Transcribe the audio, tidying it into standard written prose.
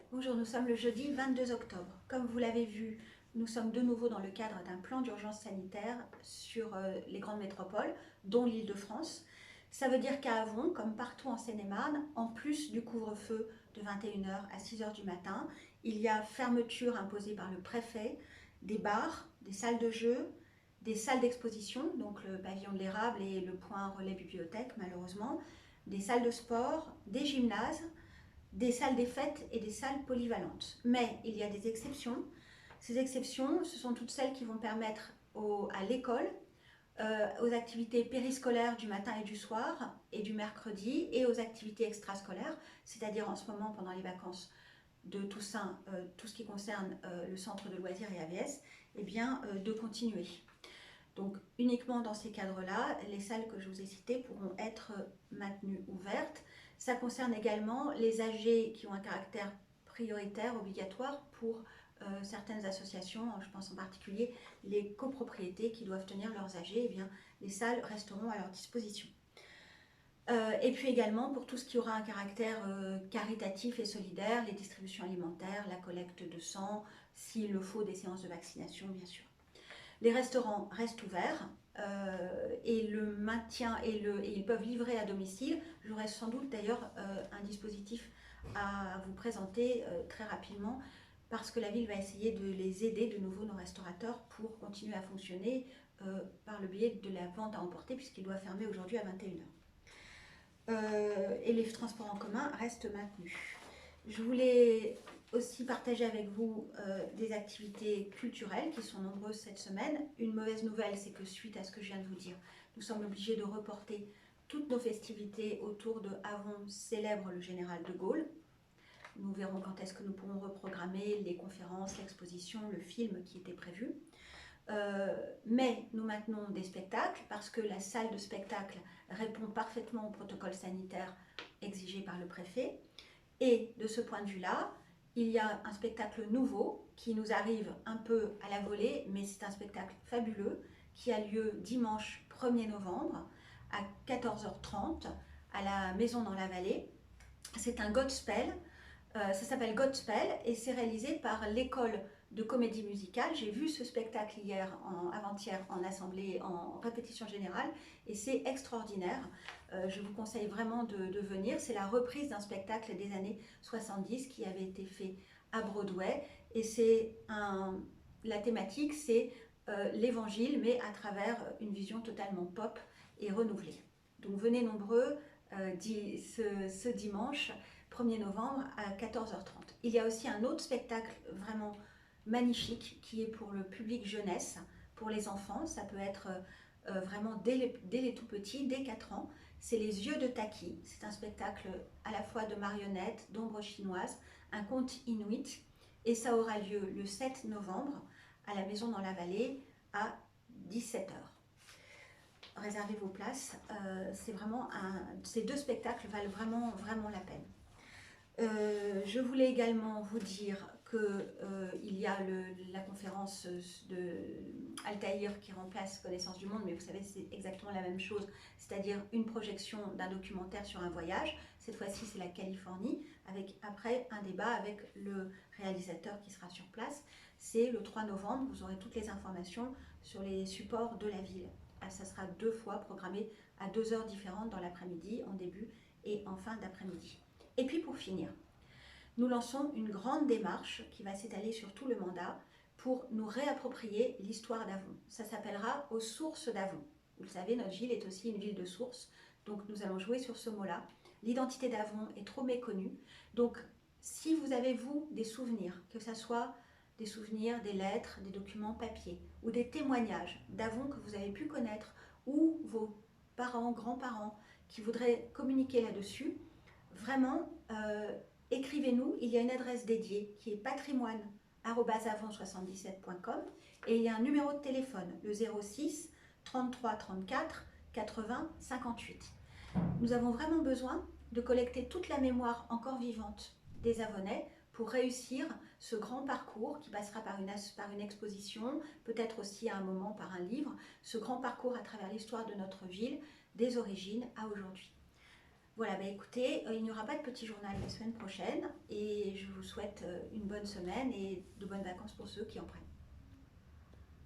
Bonjour, nous sommes le jeudi 22 octobre. Comme vous l'avez vu, nous sommes de nouveau dans le cadre d'un plan d'urgence sanitaire sur les grandes métropoles, dont l'Île-de-France. Ça veut dire qu'à Avon, comme partout en Seine-et-Marne, en plus du couvre-feu de 21h à 6h du matin, il y a fermeture imposée par le préfet des bars, des salles de jeu, des salles d'exposition, donc le pavillon de l'érable et le point relais bibliothèque malheureusement, des salles de sport, des gymnases, des salles des fêtes et des salles polyvalentes. Mais il y a des exceptions. Ces exceptions, ce sont toutes celles qui vont permettre à l'école, aux activités périscolaires du matin et du soir et du mercredi et aux activités extrascolaires, c'est-à-dire en ce moment pendant les vacances de Toussaint, tout ce qui concerne le centre de loisirs et AVS, eh bien, de continuer. Donc uniquement dans ces cadres-là, les salles que je vous ai citées pourront être maintenues ouvertes. Ça concerne également les AG qui ont un caractère prioritaire, obligatoire pour certaines associations, je pense en particulier les copropriétés qui doivent tenir leurs AG, eh bien, les salles resteront à leur disposition. Et puis également pour tout ce qui aura un caractère caritatif et solidaire, les distributions alimentaires, la collecte de sang, s'il le faut des séances de vaccination bien sûr. Les restaurants restent ouverts et le maintien et ils peuvent livrer à domicile. J'aurai sans doute d'ailleurs un dispositif à vous présenter très rapidement parce que la ville va essayer de les aider de nouveau, nos restaurateurs, pour continuer à fonctionner par le biais de la vente à emporter puisqu'il doit fermer aujourd'hui à 21h. Et les transports en commun restent maintenus. Je voulais aussi partager avec vous des activités culturelles qui sont nombreuses cette semaine. Une mauvaise nouvelle, c'est que suite à ce que je viens de vous dire, nous sommes obligés de reporter toutes nos festivités autour de Avon célèbre le général de Gaulle. Nous verrons quand est-ce que nous pourrons reprogrammer les conférences, l'exposition, le film qui était prévu. Mais nous maintenons des spectacles parce que la salle de spectacle répond parfaitement au protocole sanitaire exigé par le préfet. Et de ce point de vue-là, il y a un spectacle nouveau qui nous arrive un peu à la volée, mais c'est un spectacle fabuleux qui a lieu dimanche 1er novembre à 14h30 à la Maison dans la Vallée. C'est un Godspell, ça s'appelle Godspell et c'est réalisé par l'école de comédie musicale. J'ai vu ce spectacle avant-hier en assemblée, en répétition générale, et c'est extraordinaire. Je vous conseille vraiment de venir. C'est la reprise d'un spectacle des années 70 qui avait été fait à Broadway, et la thématique, c'est l'évangile, mais à travers une vision totalement pop et renouvelée. Donc venez nombreux ce dimanche 1er novembre à 14h30. Il y a aussi un autre spectacle vraiment magnifique qui est pour le public jeunesse, pour les enfants. Ça peut être vraiment dès les tout petits, dès 4 ans. C'est Les Yeux de Taki. C'est un spectacle à la fois de marionnettes, d'ombres chinoises, un conte inuit. Et ça aura lieu le 7 novembre à la Maison dans la Vallée à 17h. Réservez vos places. Ces deux spectacles valent vraiment, vraiment la peine. Je voulais également vous dire qu'il y a la conférence de Altaïr qui remplace Connaissance du Monde, mais vous savez, c'est exactement la même chose, c'est-à-dire une projection d'un documentaire sur un voyage. Cette fois-ci, c'est la Californie, avec après un débat avec le réalisateur qui sera sur place. C'est le 3 novembre, vous aurez toutes les informations sur les supports de la ville. Ça sera 2 fois programmé à 2 heures différentes dans l'après-midi, en début et en fin d'après-midi. Et puis pour finir, nous lançons une grande démarche qui va s'étaler sur tout le mandat pour nous réapproprier l'histoire d'Avon. Ça s'appellera Aux sources d'Avon. Vous le savez, notre ville est aussi une ville de sources, donc nous allons jouer sur ce mot-là. L'identité d'Avon est trop méconnue, donc si vous avez, vous, des souvenirs, que ce soit des souvenirs, des lettres, des documents papier, ou des témoignages d'Avon que vous avez pu connaître, ou vos parents, grands-parents qui voudraient communiquer là-dessus, vraiment, écrivez-nous. Il y a une adresse dédiée qui est patrimoine@avon77.com et il y a un numéro de téléphone, le 06 33 34 80 58. Nous avons vraiment besoin de collecter toute la mémoire encore vivante des Avonnais pour réussir ce grand parcours qui passera par une exposition, peut-être aussi à un moment par un livre, ce grand parcours à travers l'histoire de notre ville, des origines à aujourd'hui. Voilà, bah écoutez, il n'y aura pas de petit journal la semaine prochaine et je vous souhaite une bonne semaine et de bonnes vacances pour ceux qui en prennent.